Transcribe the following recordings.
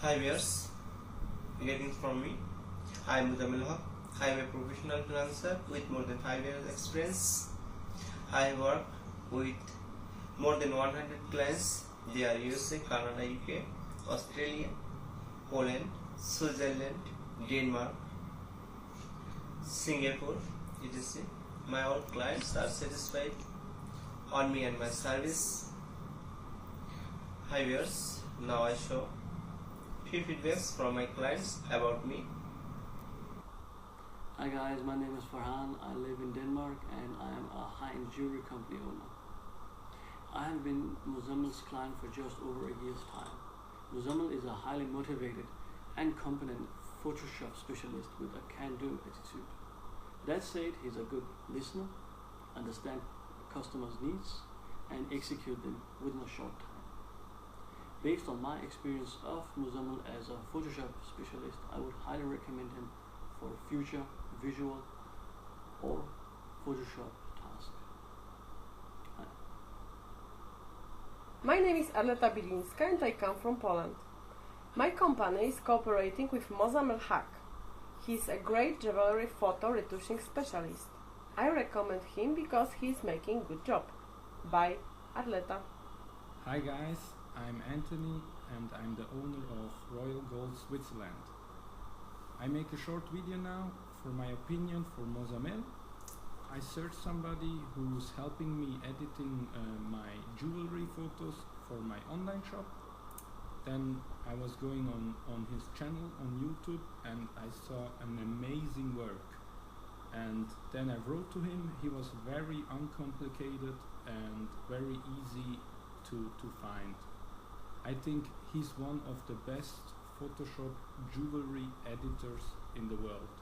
Hi viewers, greetings from me. I am Muzamil. I am a professional freelancer with more than 5 years experience. I work with more than 100 clients. They are USA, Canada, UK, Australia, Poland, Switzerland, Denmark, Singapore, etc. My all clients are satisfied on me and my service. Hi viewers, now I show few feedbacks from my clients about me. Hi guys, my name is Farhan. I live in Denmark and I am a high-end jewelry company owner. I have been Muzamil's client for just over a year's time. Muzamil is a highly motivated and competent Photoshop specialist with a can-do attitude. That said, he's a good listener, understands customers' needs and execute them within a short time. Based on my experience of Muzamil as a Photoshop specialist, I would highly recommend him for future visual or Photoshop tasks. My name is Arleta Bilińska and I come from Poland. My company is cooperating with Muzamil Hack. He is a great jewelry photo retouching specialist. I recommend him because he is making good job. Bye, Arleta. Hi guys, I'm Anthony and I'm the owner of Royal Gold Switzerland. I make a short video now for my opinion for Muzamil. I searched somebody who's helping me editing my jewelry photos for my online shop. Then I was going on his channel on YouTube and I saw an amazing work. And then I wrote to him. He was very uncomplicated and very easy to find. I think he's one of the best Photoshop jewelry editors in the world.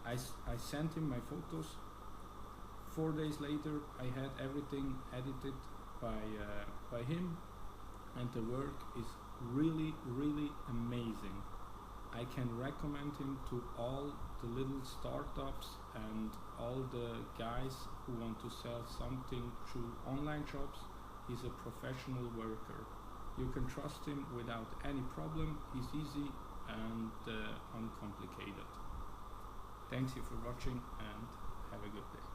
I sent him my photos. 4 days later I had everything edited by him and the work is really amazing. I can recommend him to all the little startups and all the guys who want to sell something through online shops. He's a professional worker. You can trust him without any problem. He's easy and uncomplicated. Thanks you for watching and have a good day.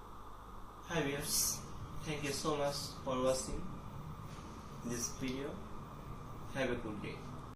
Hi viewers, thank you so much for watching this video. Have a good day.